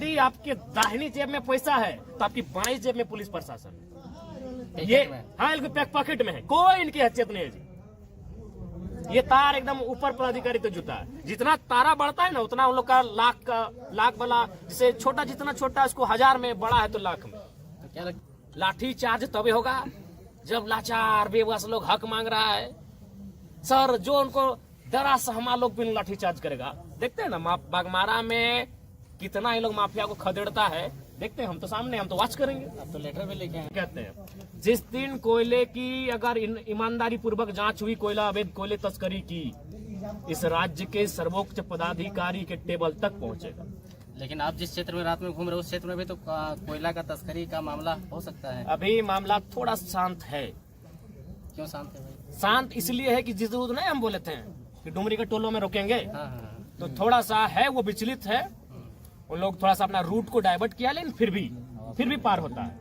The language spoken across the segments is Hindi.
यदि आपके दाहिनी जेब में पैसा है तो आपकी बाईं जेब में पुलिस प्रशासन है। ये हाँ पॉकेट में है, कोई इनकी हैसियत नहीं है जी। ये तार एकदम ऊपर पदाधिकारी तो जुटा है। जितना तारा बढ़ता है ना उतना उन लोग का लाख वाला, जिसे छोटा जितना छोटा उसको 1000 में, बड़ा है तो लाख में। तो क्या लाठी चार्ज तभी होगा जब लाचार बेबस लोग हक मांग रहा है। सर जो उनको डरा सहमा लोग भी लाठी चार्ज करेगा। देखते हैं ना बागमारा में कितना ये लोग माफिया को खदेड़ता है, देखते हैं। हम तो सामने, हम तो वॉच करेंगे। अब तो लेटर भी लेके आए। कहते हैं जिस दिन कोयले की अगर ईमानदारी पूर्वक जांच हुई, कोयला अवैध कोयले तस्करी की, इस राज्य के सर्वोच्च पदाधिकारी के टेबल तक पहुंचेगा। लेकिन आप जिस क्षेत्र में रात में घूम रहे हो उस क्षेत्र में भी तो कोयला का तस्करी का मामला हो सकता है। अभी मामला थोड़ा शांत है। क्यों शांत है भाई? शांत इसलिए है कि जिस दूध नहीं हम बोले थे कि डुमरी के टोलों में रोकेंगे, हाँ। तो थोड़ा सा है वो विचलित है। उन लोग थोड़ा सा अपना रूट को डाइवर्ट किया, लेकिन फिर भी पार होता है।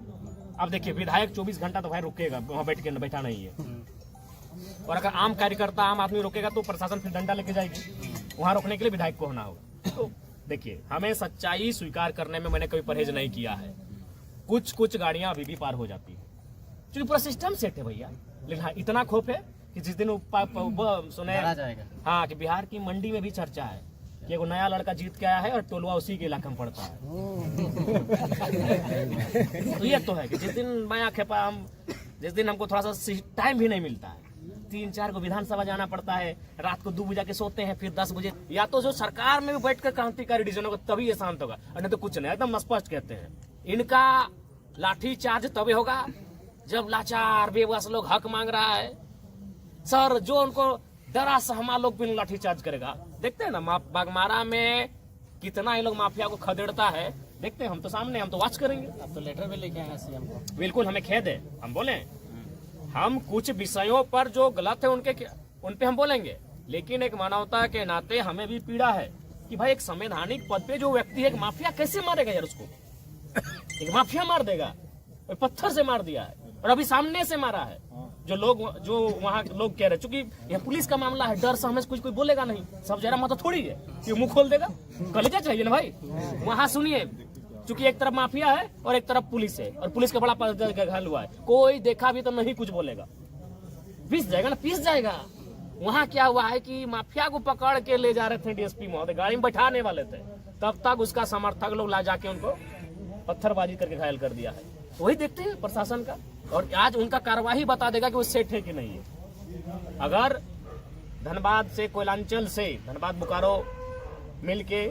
अब देखिए विधायक 24 घंटा तो भाई रुकेगा, वहाँ बैठा नहीं है। और अगर आम कार्यकर्ता, आम आदमी रोकेगा तो प्रशासन फिर डंडा लेके जाएगी। वहाँ रोकने के लिए विधायक को होना होगा। तो देखिए हमें सच्चाई स्वीकार करने में मैंने कभी परहेज नहीं किया है। कुछ गाड़ियां अभी भी पार हो जाती है क्योंकि पूरा सिस्टम सेट है भैया। लेकिन हाँ इतना खौफ है कि जिस दिन सुने जाएगा हाँ कि बिहार की मंडी में भी चर्चा है कि एगो नया लड़का जीत के आया है और टोलवा उसी के इलाके में पड़ता है। तो ये तो है कि जिस दिन मैं खेपा हम, जिस दिन हमको थोड़ा सा टाइम भी नहीं मिलता है, 3-4 को विधानसभा जाना पड़ता है, रात को 2 बजे के सोते हैं, फिर 10 बजे, या तो जो सरकार में भी बैठ कर क्रांतिकारी डिसीजन होगा तभी ये शांत होगा, और नहीं तो कुछ नहीं। एकदम स्पष्ट कहते हैं इनका लाठी चार्ज तभी होगा जब लाचार बेबस लोग हक मांग रहा है। सर जो उनको डरा सहमा लोग भी लाठी चार्ज करेगा। देखते हैं ना बागमारा में कितना ये लोग माफिया को खदेड़ता है, देखते हैं। हम तो सामने, हम तो वॉच करेंगे। अब तो लेटर भी लेके आए सीएम को। बिल्कुल हमें खेद है, हम बोले हम कुछ विषयों पर जो गलत है उन पे हम बोलेंगे, लेकिन एक मानवता के नाते हमें भी पीड़ा है कि भाई एक संवैधानिक पद पे जो व्यक्ति है, एक माफिया कैसे मारेगा यार उसको। एक माफिया मार देगा, पत्थर से मार दिया है और अभी सामने से मारा है। जो वहाँ लोग कह रहे, चूंकि यह पुलिस का मामला है, डर से हमें कुछ कोई बोलेगा नहीं। सब जरा मत थोड़ी है कि मुंह खोल देगा, कलेजा चाहिए ना भाई। वहाँ सुनिए, चूंकि एक तरफ माफिया है और एक तरफ पुलिस है, और पुलिस का बड़ा घायल हुआ है, कोई देखा भी तो नहीं कुछ बोलेगा, पीस जाएगा ना, पीस जाएगा। वहाँ क्या हुआ है कि माफिया को पकड़ के ले जा रहे थे डीएसपी महोदय, गाड़ी में बैठाने वाले थे, तब तक उसका समर्थक लोग ला जाके उनको पत्थरबाजी करके घायल कर दिया है। वही देखते हैं प्रशासन का, और आज उनका कार्यवाही बता देगा कि वो सेट है कि नहीं है। अगर धनबाद से, कोयलांचल से, धनबाद बोकारो मिलके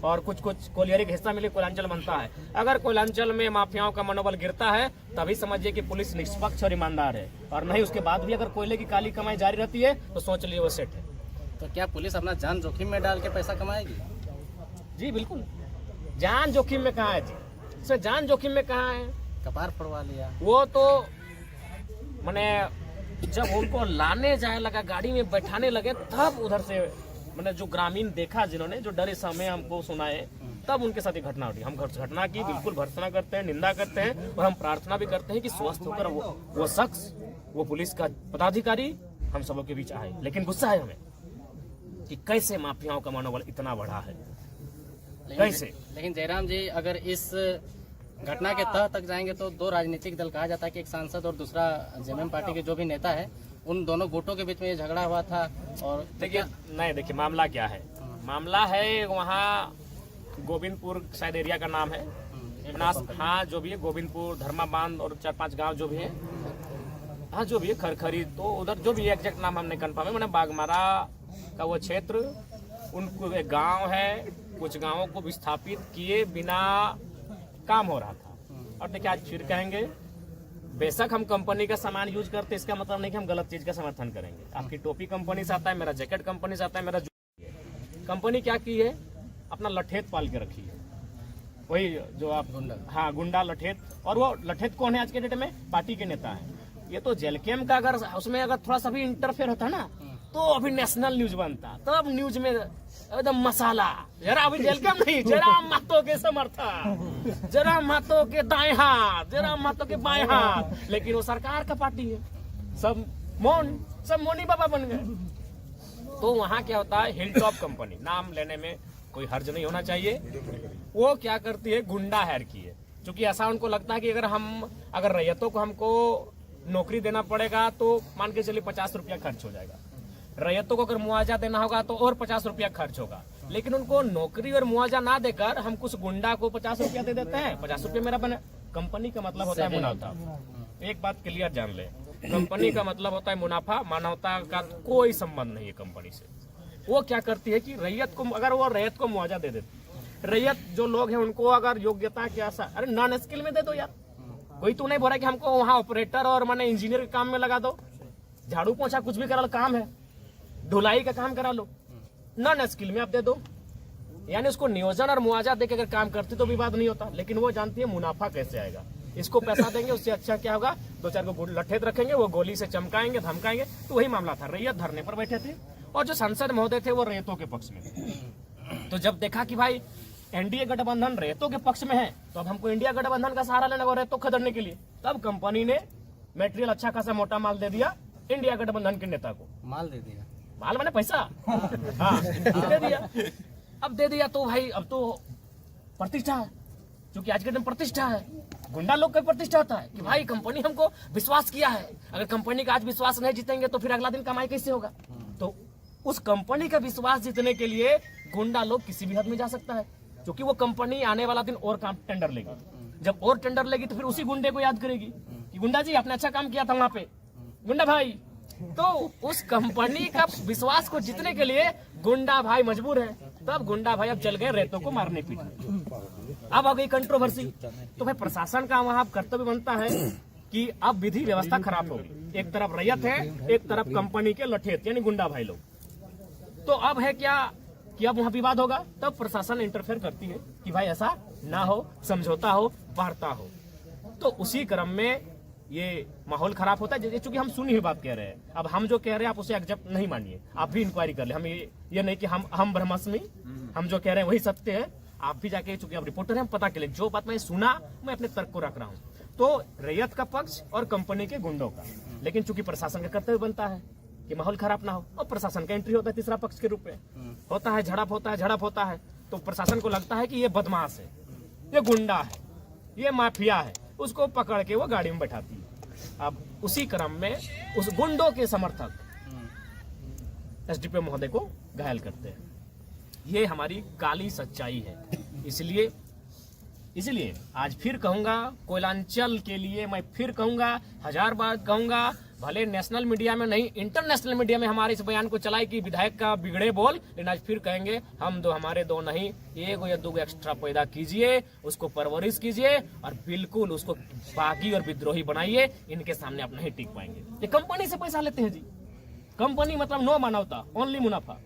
और कुछ कोलियरी का हिस्सा मिले कोयलांचल बनता है, अगर कोयलांचल में माफियाओं का मनोबल गिरता है तभी समझिए कि पुलिस निष्पक्ष और ईमानदार है, और नहीं उसके बाद भी अगर कोयले की काली कमाई जारी रहती है तो सोच लिए वो सेट है। तो क्या पुलिस अपना जान जोखिम में डाल के पैसा कमाएगी? जी बिल्कुल। जान जोखिम में कहाँ है जी, इसमें जान जोखिम में कहाँ है। कपार फोड़वा लिया वो तो मैंने जब उनको लाने जाए लगा, गाड़ी में बैठाने लगे, तब उधर से मैंने जो ग्रामीण देखा, जिन्होंने जो डरे समय हमको सुनाए, तब उनके साथ ये घटना घटी। हम घटना की बिल्कुल भर्त्सना करते हैं, निंदा करते हैं, और हम प्रार्थना भी करते हैं कि स्वस्थ होकर वो शख्स, वो पुलिस का पदाधिकारी हम सबों के बीच आए। लेकिन गुस्सा है हमें कि कैसे माफियाओं का मनोबल इतना बढ़ा है, कैसे। लेकिन जयराम जी, अगर इस घटना के तह तक जाएंगे तो 2 राजनीतिक दल, कहा जाता है कि एक सांसद और दूसरा जेएमएम पार्टी के जो भी नेता है, उन दोनों गुटों के बीच में ये झगड़ा हुआ था। और देखिए मामला क्या है, मामला है वहाँ गोविंदपुर शायद एरिया का नाम है, हाँ जो भी है, गोविंदपुर, धर्मा बांध और 4-5 गांव जो भी है, हाँ जो भी है, खरखरी, तो उधर जो भी एग्जैक्ट नाम हमने कन्फर्म है, मैंने बागमारा का वो क्षेत्र, उनको एक गाँव है, कुछ गाँवों को विस्थापित किए बिना काम हो रहा था। और देखिए आज फिर कहेंगे, बेशक हम कंपनी का सामान यूज करते, इसका मतलब नहीं कि हम गलत चीज का समर्थन करेंगे। आपकी टोपी कंपनी से आता है, मेरा जैकेट कंपनी से आता है, मेरा कंपनी क्या की है, अपना लठेत पाल के रखी है, वही जो आप हाँ गुंडा लठेत। और वो लठेत कौन है आज के डेट में? पार्टी के नेता है। ये तो जेलकेम का अगर उसमें अगर थोड़ा सा भी इंटरफेयर होता ना तो अभी नेशनल न्यूज बनता, तब न्यूज में एकदम मसाला। जरा अभी जेलकेम नहीं, जरा महतो के समर्थक, जरा महतो के दाएं हाथ, जरा महतो के बाएं हाथ, लेकिन वो सरकार का पार्टी है, सब मोनी बाबा बन गए। तो वहाँ क्या होता है, हिल टॉप कंपनी, नाम लेने में कोई हर्ज नहीं होना चाहिए। वो क्या करती है, गुंडा हायर की है, क्योंकि ऐसा उनको लगता है कि अगर रैयतों को हमको नौकरी देना पड़ेगा तो मान के चलिए 50 रुपया खर्च हो जाएगा, रैयतों को अगर मुआवजा देना होगा तो और 50 रुपया खर्च होगा, लेकिन उनको नौकरी और मुआवजा ना देकर हम कुछ गुंडा को 50 रुपया दे देते हैं, 50 रुपया मेरा बने। कंपनी का मतलब होता है मुनाफा। एक बात क्लियर जान ले, कंपनी का मतलब होता है मुनाफा, मानवता का कोई संबंध नहीं है कंपनी से। वो क्या करती है कि रैयत को, अगर वो रैयत को मुआवजा दे देती, रैयत जो लोग हैं उनको अगर योग्यता के आसार, अरे नॉन स्किल में दे दो यार, कोई तो नहीं बोल रहा कि हमको वहाँ ऑपरेटर और माने इंजीनियर के काम में लगा दो, झाड़ू पोछा कुछ भी करा लो काम है, ढुलाई का काम करा लो, नॉन स्किल में आप दे दो। यानी उसको नियोजन और मुआवजा देकर अगर काम करती तो विवाद नहीं होता, लेकिन वो जानती है मुनाफा कैसे आएगा, इसको पैसा देंगे उससे अच्छा क्या होगा, 2-4 को लठेत रखेंगे, वो गोली से चमकाएंगे धमकाएंगे। तो वही मामला था, रैयत धरने पर बैठे थे और जो सांसद महोदय थे वो रैयतों के पक्ष में थे। तो जब देखा कि भाई एनडीए गठबंधन रैयतों के पक्ष में है, तो अब हमको इंडिया गठबंधन का सहारा लेना होगा रैयतों खदेड़ने के लिए। तब कंपनी ने मटेरियल अच्छा खासा मोटा माल दे दिया इंडिया गठबंधन के नेता को। माल दे दिया, माल मैंने पैसा हाँ दे दिया। अब दे दिया तो भाई अब तो प्रतिष्ठा है, क्योंकि आज के दिन प्रतिष्ठा है, गुंडा लोग का प्रतिष्ठा होता है कि भाई कंपनी हमको विश्वास किया है, अगर कंपनी का आज विश्वास नहीं जीतेंगे तो फिर अगला दिन कमाई कैसे होगा। तो उस कंपनी का विश्वास जीतने के लिए गुंडा लोग किसी भी हद में जा सकता है, क्योंकि वो कंपनी आने वाला दिन और काम टेंडर लेगी, जब और टेंडर लेगी तो फिर उसी गुंडे को याद करेगी कि गुंडा जी आपने अच्छा काम किया था वहां पे, गुंडा भाई। तो उस कंपनी का विश्वास को जीतने के लिए गुंडा भाई मजबूर है। तब गुंडा भाई अब चल गए रैयतों को मारने पीटने। अब आ गई कंट्रोवर्सी, तो भाई प्रशासन का वहां कर्तव्य बनता है कि अब विधि व्यवस्था खराब होगी, एक तरफ रैयत है, एक तरफ कंपनी के लठेत यानी गुंडा भाई लोग। तो अब है क्या कि अब वहां विवाद होगा, तब प्रशासन इंटरफेयर करती है कि भाई ऐसा ना हो, समझौता हो, वार्ता हो। तो उसी क्रम में ये माहौल खराब होता है, चूंकि हम सुनी हुई बात कह रहे हैं। अब हम जो कह रहे हैं आप उसे एक्सेप्ट नहीं मानिए, आप भी इंक्वायरी कर ले। हम ये नहीं कि हम ब्रह्मास्मि, हम जो कह रहे हैं वही सत्य है। आप भी जाके, चूंकि आप रिपोर्टर हैं, पता के लिए जो बात मैं सुना मैं अपने तर्क को रख रहा हूँ। तो रैयत का पक्ष और कंपनी के गुंडों का, लेकिन चूंकि प्रशासन का कर्तव्य बनता है कि माहौल खराब ना हो, और प्रशासन का एंट्री होता है तीसरा पक्ष के रूप में, होता है झड़प होता है। तो प्रशासन को लगता है कि ये बदमाश है, ये गुंडा है, ये माफिया है, उसको पकड़ के वो गाड़ी में बैठाती है। अब उसी क्रम में उस गुंडों के समर्थक एसडीपीओ महोदय को घायल करते हैं। ये हमारी काली सच्चाई है। इसलिए आज फिर कहूंगा, कोयलांचल के लिए मैं फिर कहूंगा, 1000 बार कहूंगा, भले नेशनल मीडिया में नहीं इंटरनेशनल मीडिया में हमारे इस बयान को चलाए कि विधायक का बिगड़े बोल, लेकिन आज फिर कहेंगे हम दो हमारे दो नहीं, 1 या 2 एक्स्ट्रा पैदा कीजिए, उसको परवरिश कीजिए और बिल्कुल उसको बागी और विद्रोही बनाइए। इनके सामने आप नहीं टिक पाएंगे। ये कंपनी से पैसा लेते हैं जी, कंपनी मतलब नो मानवता, ओनली मुनाफा।